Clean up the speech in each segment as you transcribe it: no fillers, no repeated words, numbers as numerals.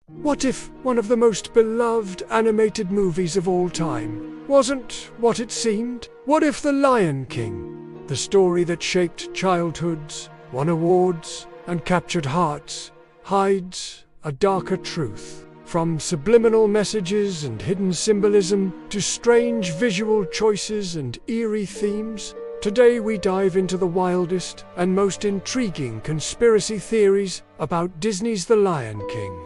What if one of the most beloved animated movies of all time wasn't what it seemed? What if The Lion King, the story that shaped childhoods, won awards, and captured hearts, hides a darker truth? From subliminal messages and hidden symbolism to strange visual choices and eerie themes, today we dive into the wildest and most intriguing conspiracy theories about Disney's The Lion King.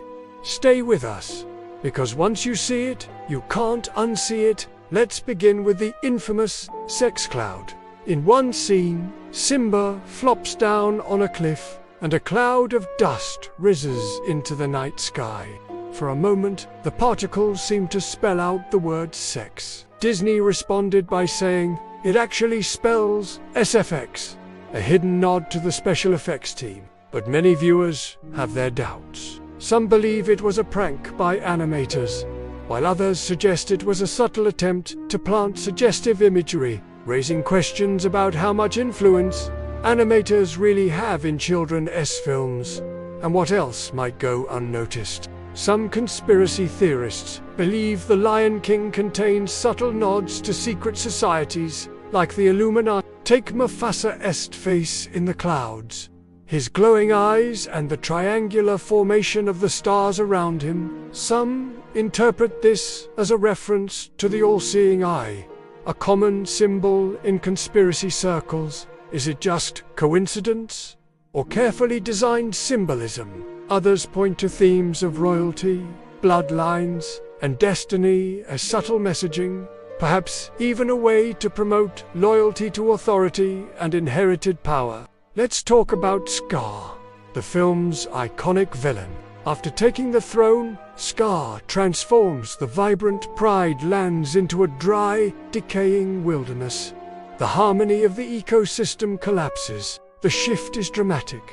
Stay with us, because once you see it, you can't unsee it. Let's begin with the infamous sex cloud. In one scene, Simba flops down on a cliff, and a cloud of dust rises into the night sky. For a moment, the particles seemed to spell out the word sex. Disney responded by saying, "It actually spells SFX," a hidden nod to the special effects team. But many viewers have their doubts. Some believe it was a prank by animators, while others suggest it was a subtle attempt to plant suggestive imagery, raising questions about how much influence animators really have in children's films, and what else might go unnoticed. Some conspiracy theorists believe The Lion King contains subtle nods to secret societies, like the Illuminati. Take Mufasa's face in the clouds, his glowing eyes and the triangular formation of the stars around him. Some interpret this as a reference to the all-seeing eye, a common symbol in conspiracy circles. Is it just coincidence, or carefully designed symbolism? Others point to themes of royalty, bloodlines, and destiny as subtle messaging, perhaps even a way to promote loyalty to authority and inherited power. Let's talk about Scar, the film's iconic villain. After taking the throne, Scar transforms the vibrant Pride Lands into a dry, decaying wilderness. The harmony of the ecosystem collapses. The shift is dramatic,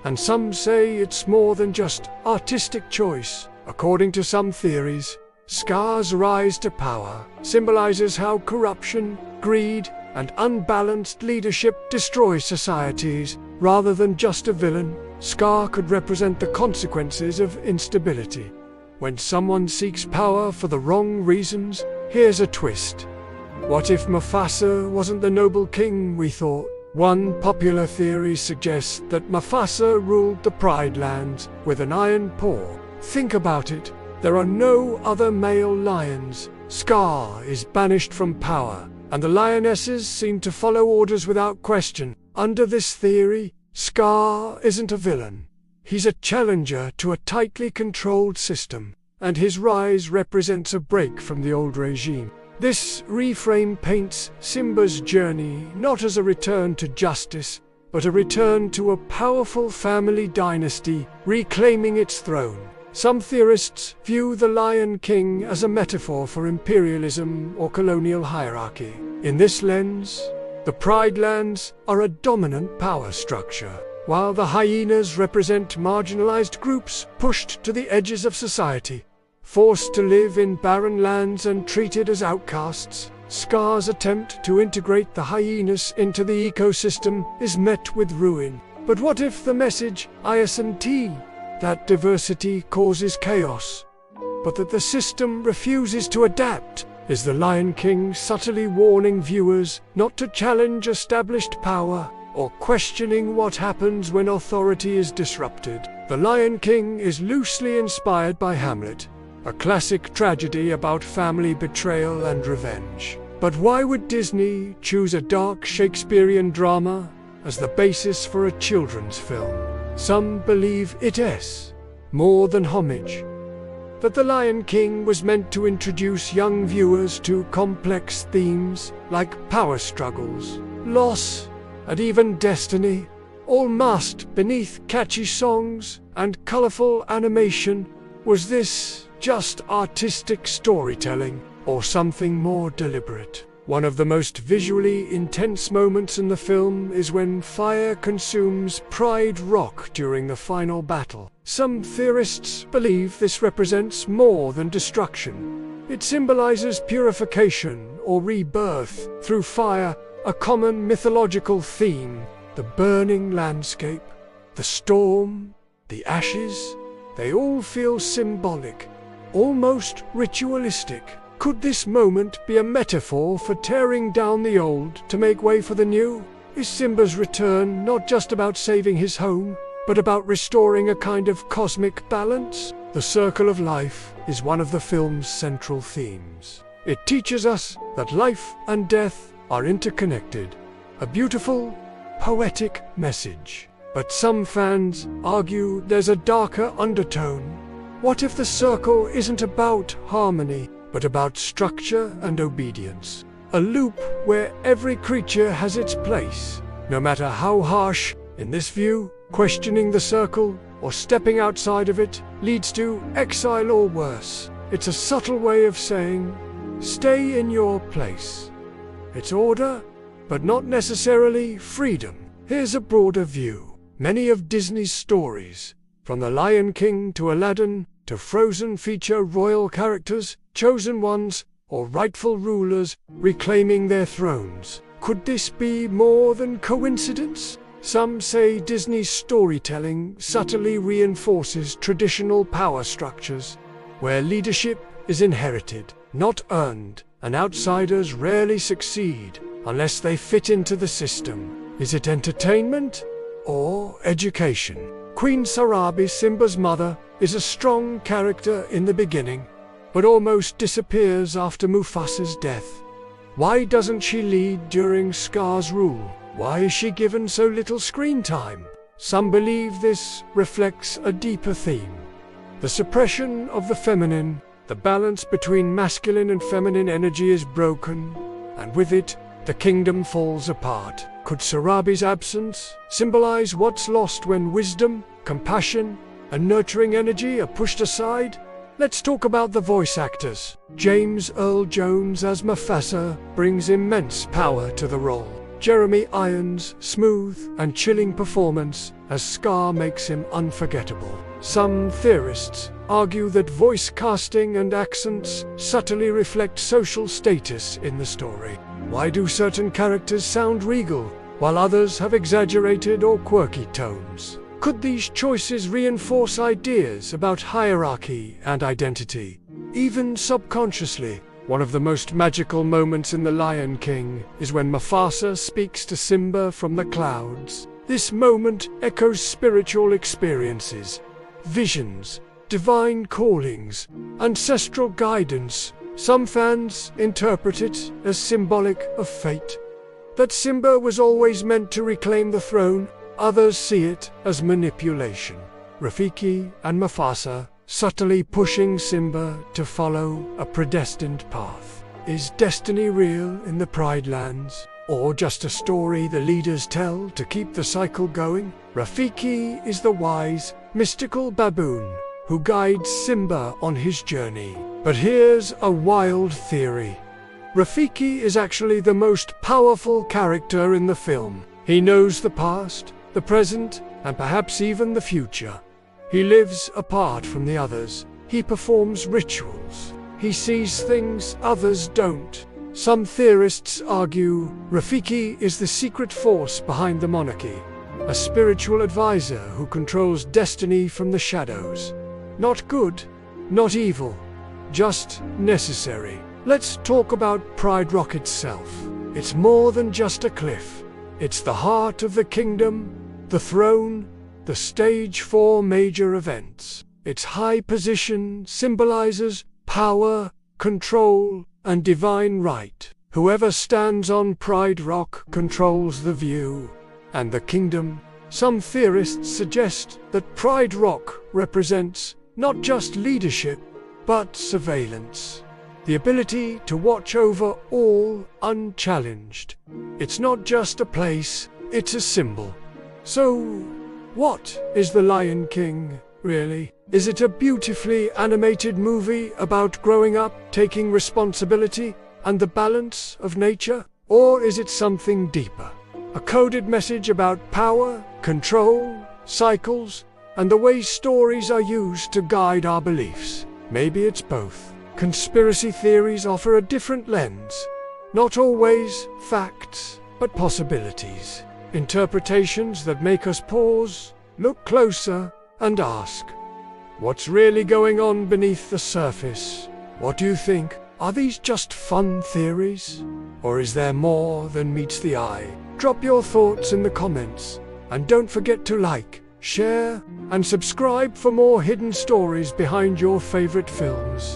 and some say it's more than just artistic choice. According to some theories, Scar's rise to power symbolizes how corruption, greed, and unbalanced leadership destroy societies. Rather than just a villain, Scar could represent the consequences of instability. When someone seeks power for the wrong reasons, here's a twist. What if Mufasa wasn't the noble king we thought? One popular theory suggests that Mufasa ruled the Pride Lands with an iron paw. Think about it. There are no other male lions. Scar is banished from power, and the lionesses seem to follow orders without question. Under this theory, Scar isn't a villain. He's a challenger to a tightly controlled system, and his rise represents a break from the old regime. This reframe paints Simba's journey not as a return to justice, but a return to a powerful family dynasty reclaiming its throne. Some theorists view The Lion King as a metaphor for imperialism or colonial hierarchy. In this lens, the Pride Lands are a dominant power structure, while the hyenas represent marginalized groups pushed to the edges of society. Forced to live in barren lands and treated as outcasts, Scar's attempt to integrate the hyenas into the ecosystem is met with ruin. But what if the message isn't that diversity causes chaos, but that the system refuses to adapt? Is The Lion King subtly warning viewers not to challenge established power, or questioning what happens when authority is disrupted? The Lion King is loosely inspired by Hamlet, a classic tragedy about family betrayal and revenge. But why would Disney choose a dark Shakespearean drama as the basis for a children's film? Some believe it is more than homage, that The Lion King was meant to introduce young viewers to complex themes like power struggles, loss, and even destiny, all masked beneath catchy songs and colorful animation. Was this just artistic storytelling, or something more deliberate? One of the most visually intense moments in the film is when fire consumes Pride Rock during the final battle. Some theorists believe this represents more than destruction. It symbolizes purification or rebirth through fire, a common mythological theme. The burning landscape, the storm, the ashes. They all feel symbolic, almost ritualistic. Could this moment be a metaphor for tearing down the old to make way for the new? Is Simba's return not just about saving his home, but about restoring a kind of cosmic balance? The circle of life is one of the film's central themes. It teaches us that life and death are interconnected. A beautiful, poetic message. But some fans argue there's a darker undertone. What if the circle isn't about harmony, but about structure and obedience? A loop where every creature has its place, no matter how harsh. In this view, questioning the circle or stepping outside of it leads to exile or worse. It's a subtle way of saying, stay in your place. It's order, but not necessarily freedom. Here's a broader view. Many of Disney's stories, from The Lion King to Aladdin to Frozen, feature royal characters, chosen ones, or rightful rulers reclaiming their thrones. Could this be more than coincidence? Some say Disney's storytelling subtly reinforces traditional power structures, where leadership is inherited, not earned, and outsiders rarely succeed unless they fit into the system. Is it entertainment or education? Queen Sarabi, Simba's mother, is a strong character in the beginning, but almost disappears after Mufasa's death. Why doesn't she lead during Scar's rule? Why is she given so little screen time? Some believe this reflects a deeper theme. The suppression of the feminine, the balance between masculine and feminine energy is broken, and with it, the kingdom falls apart. Could Sarabi's absence symbolize what's lost when wisdom, compassion, and nurturing energy are pushed aside? Let's talk about the voice actors. James Earl Jones as Mufasa brings immense power to the role. Jeremy Irons' smooth and chilling performance as Scar makes him unforgettable. Some theorists argue that voice casting and accents subtly reflect social status in the story. Why do certain characters sound regal, while others have exaggerated or quirky tones? Could these choices reinforce ideas about hierarchy and identity, even subconsciously? One of the most magical moments in The Lion King is when Mufasa speaks to Simba from the clouds. This moment echoes spiritual experiences, visions, divine callings, ancestral guidance. Some fans interpret it as symbolic of fate, that Simba was always meant to reclaim the throne. Others see it as manipulation. Rafiki and Mufasa subtly pushing Simba to follow a predestined path. Is destiny real in the Pride Lands, or just a story the leaders tell to keep the cycle going? Rafiki is the wise, mystical baboon who guides Simba on his journey. But here's a wild theory. Rafiki is actually the most powerful character in the film. He knows the past, the present, and perhaps even the future. He lives apart from the others. He performs rituals. He sees things others don't. Some theorists argue Rafiki is the secret force behind the monarchy, a spiritual advisor who controls destiny from the shadows. Not good, not evil, just necessary. Let's talk about Pride Rock itself. It's more than just a cliff. It's the heart of the kingdom, the throne, the stage for major events. Its high position symbolizes power, control, and divine right. Whoever stands on Pride Rock controls the view and the kingdom. Some theorists suggest that Pride Rock represents not just leadership, but surveillance. The ability to watch over all unchallenged. It's not just a place, it's a symbol. So, what is The Lion King, really? Is it a beautifully animated movie about growing up, taking responsibility, and the balance of nature? Or is it something deeper? A coded message about power, control, cycles, and the way stories are used to guide our beliefs? Maybe it's both. Conspiracy theories offer a different lens. Not always facts, but possibilities. Interpretations that make us pause, look closer, and ask, What's really going on beneath the surface? What do you think? Are these just fun theories? Or is there more than meets the eye? Drop your thoughts in the comments. And don't forget to like, share, and subscribe for more hidden stories behind your favorite films.